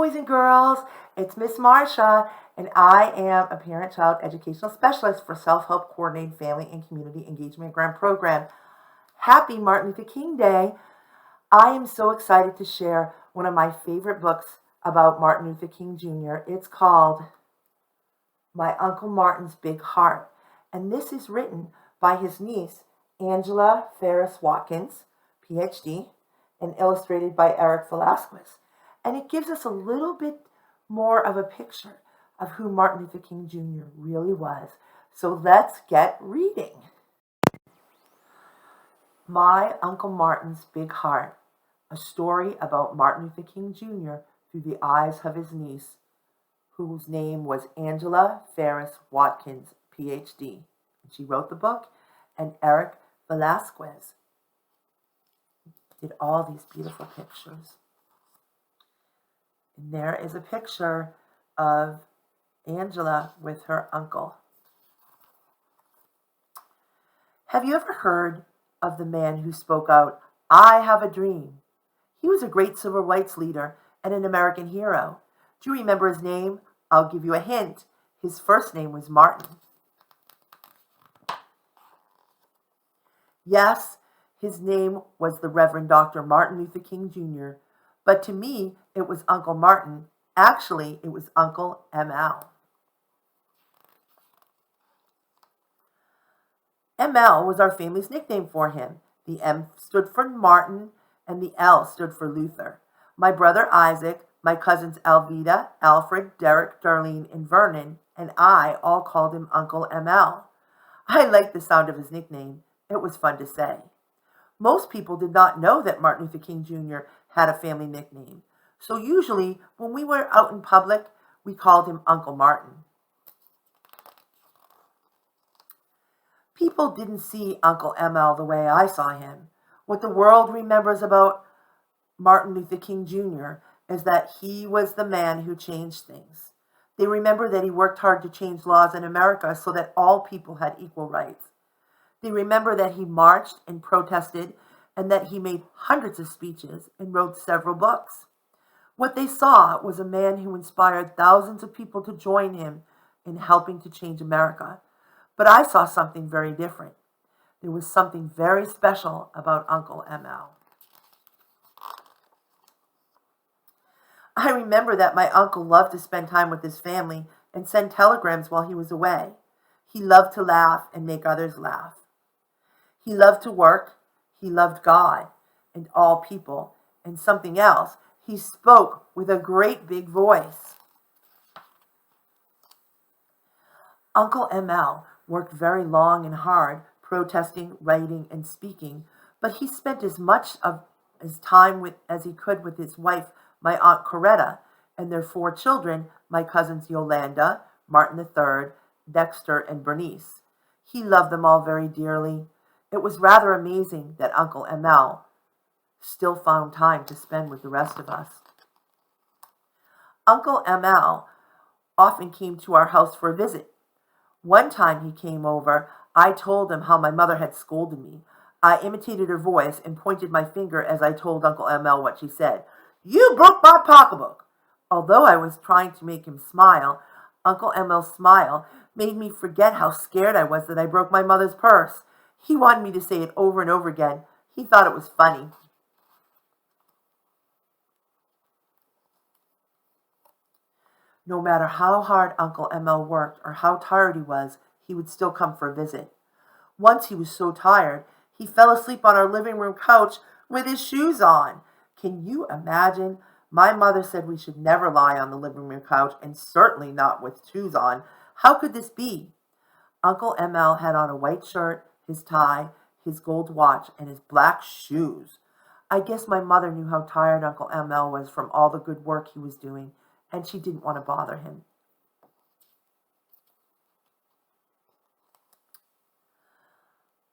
boys and girls. It's Miss Marsha, and I am a parent-child educational specialist for Self-Help Coordinated Family and Community Engagement Grant Program. Happy Martin Luther King Day. I am so excited to share one of my favorite books about Martin Luther King Jr. It's called My Uncle Martin's Big Heart, and this is written by his niece, Angela Ferris Watkins, PhD, and illustrated by Eric Velasquez. And it gives us a little bit more of a picture of who Martin Luther King Jr. really was. So let's get reading. My Uncle Martin's Big Heart, a story about Martin Luther King Jr. through the eyes of his niece, whose name was Angela Ferris Watkins, PhD. She wrote the book, and Eric Velasquez did all these beautiful pictures. And there is a picture of Angela with her uncle. Have you ever heard of the man who spoke out, "I have a dream"? He was a great civil rights leader and an American hero. Do you remember his name? I'll give you a hint. His first name was Martin. Yes, his name was the Reverend Dr. Martin Luther King Jr., but to me, it was Uncle Martin. Actually, it was Uncle ML. ML was our family's nickname for him. The M stood for Martin, and the L stood for Luther. My brother Isaac, my cousins Alvida, Alfred, Derek, Darlene, and Vernon, and I all called him Uncle ML. I liked the sound of his nickname. It was fun to say. Most people did not know that Martin Luther King Jr. had a family nickname. So usually, when we were out in public, we called him Uncle Martin. People didn't see Uncle ML the way I saw him. What the world remembers about Martin Luther King Jr. is that he was the man who changed things. They remember that he worked hard to change laws in America so that all people had equal rights. They remember that he marched and protested and that he made hundreds of speeches and wrote several books. What they saw was a man who inspired thousands of people to join him in helping to change America. But I saw something very different. There was something very special about Uncle ML. I remember that my uncle loved to spend time with his family and send telegrams while he was away. He loved to laugh and make others laugh. He loved to work. He loved God and all people. And something else, he spoke with a great big voice. Uncle ML worked very long and hard, protesting, writing, and speaking, but he spent as much of his time as he could with his wife, my Aunt Coretta, and their 4 children, my cousins Yolanda, Martin III, Dexter, and Bernice. He loved them all very dearly. It was rather amazing that Uncle ML still found time to spend with the rest of us. Uncle ML often came to our house for a visit. One time he came over, I told him how my mother had scolded me. I imitated her voice and pointed my finger as I told Uncle ML what she said. "You broke my pocketbook." Although I was trying to make him smile, Uncle ML's smile made me forget how scared I was that I broke my mother's purse. He wanted me to say it over and over again. He thought it was funny. No matter how hard Uncle ML worked or how tired he was, he would still come for a visit. Once he was so tired, he fell asleep on our living room couch with his shoes on. Can you imagine? My mother said we should never lie on the living room couch, and certainly not with shoes on. How could this be? Uncle ML had on a white shirt, his tie, his gold watch, and his black shoes. I guess my mother knew how tired Uncle ML was from all the good work he was doing, and she didn't want to bother him.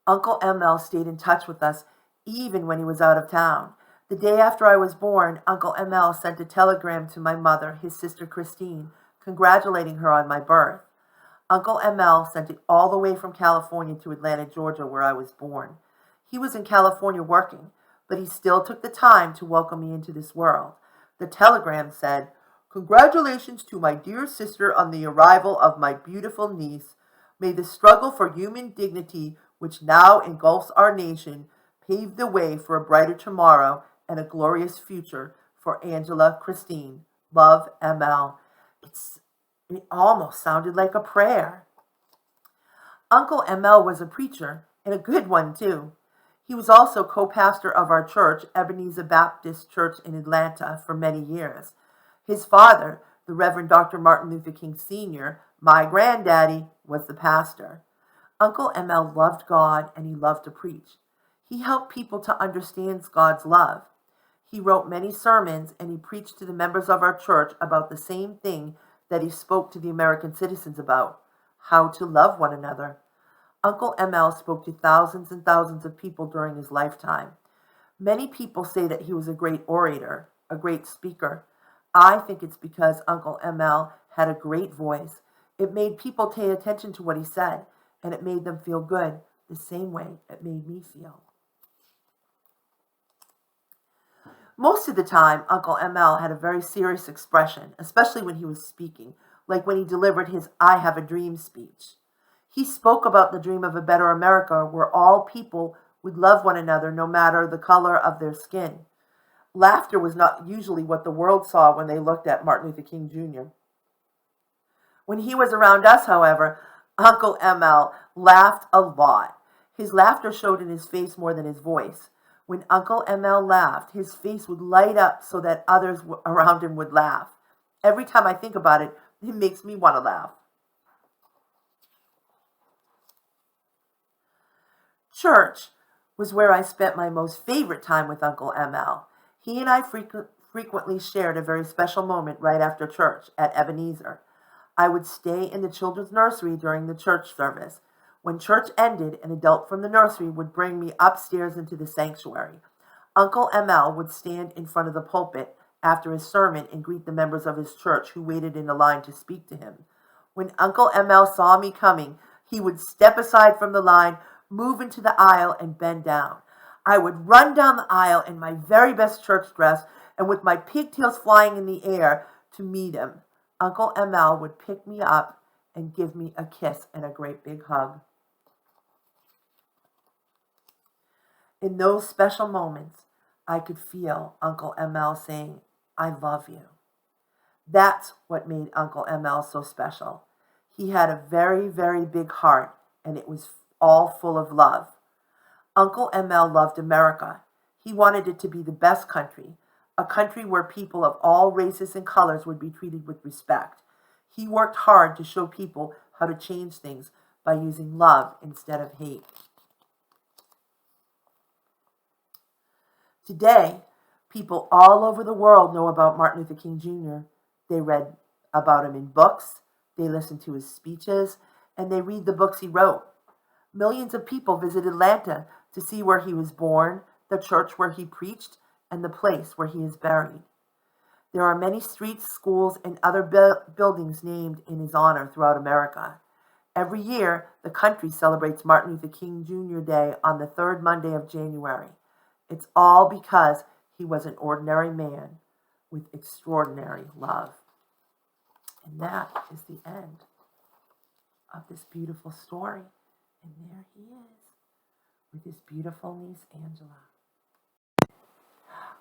Uncle ML stayed in touch with us even when he was out of town. The day after I was born, Uncle ML sent a telegram to my mother, his sister Christine, congratulating her on my birth. Uncle ML sent it all the way from California to Atlanta, Georgia, where I was born. He was in California working, but he still took the time to welcome me into this world. The telegram said, Congratulations to my dear sister on the arrival of my beautiful niece. May the struggle for human dignity, which now engulfs our nation, pave the way for a brighter tomorrow and a glorious future for Angela Christine. Love, ML. It almost sounded like a prayer. Uncle ML was a preacher, and a good one, too. He was also co-pastor of our church, Ebenezer Baptist Church in Atlanta, for many years. His father, the Reverend Dr. Martin Luther King Sr., my granddaddy, was the pastor. Uncle ML loved God and he loved to preach. He helped people to understand God's love. He wrote many sermons and he preached to the members of our church about the same thing that he spoke to the American citizens about: how to love one another. Uncle ML spoke to thousands and thousands of people during his lifetime. Many people say that he was a great orator, a great speaker. I think it's because Uncle ML had a great voice. It made people pay attention to what he said, and it made them feel good, the same way it made me feel. Most of the time, Uncle ML had a very serious expression, especially when he was speaking, like when he delivered his I Have a Dream speech. He spoke about the dream of a better America where all people would love one another no matter the color of their skin. Laughter was not usually what the world saw when they looked at Martin Luther King Jr. When he was around us, however, Uncle ML laughed a lot. His laughter showed in his face more than his voice. When Uncle ML laughed, his face would light up so that others around him would laugh. Every time I think about it, it makes me want to laugh. Church was where I spent my most favorite time with Uncle ML. He and I frequently shared a very special moment right after church at Ebenezer. I would stay in the children's nursery during the church service. When church ended, an adult from the nursery would bring me upstairs into the sanctuary. Uncle ML would stand in front of the pulpit after his sermon and greet the members of his church who waited in a line to speak to him. When Uncle ML saw me coming, he would step aside from the line, move into the aisle, and bend down. I would run down the aisle in my very best church dress and with my pigtails flying in the air to meet him. Uncle ML would pick me up and give me a kiss and a great big hug. In those special moments, I could feel Uncle ML saying, "I love you." That's what made Uncle ML so special. He had a very, very big heart, and it was all full of love. Uncle ML loved America. He wanted it to be the best country, a country where people of all races and colors would be treated with respect. He worked hard to show people how to change things by using love instead of hate. Today, people all over the world know about Martin Luther King Jr. They read about him in books, they listen to his speeches, and they read the books he wrote. Millions of people visit Atlanta to see where he was born, the church where he preached, and the place where he is buried. There are many streets, schools, and other buildings named in his honor throughout America. Every year, the country celebrates Martin Luther King Jr. Day on the third Monday of January. It's all because he was an ordinary man with extraordinary love. And that is the end of this beautiful story. And there he is with his beautiful niece, Angela.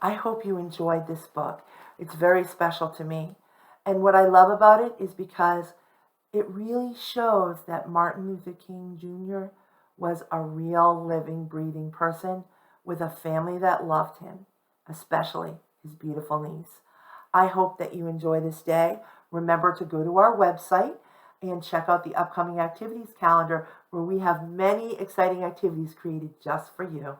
I hope you enjoyed this book. It's very special to me. And what I love about it is because it really shows that Martin Luther King Jr. was a real living, breathing person with a family that loved him, especially his beautiful niece. I hope that you enjoy this day. Remember to go to our website and check out the upcoming activities calendar where we have many exciting activities created just for you.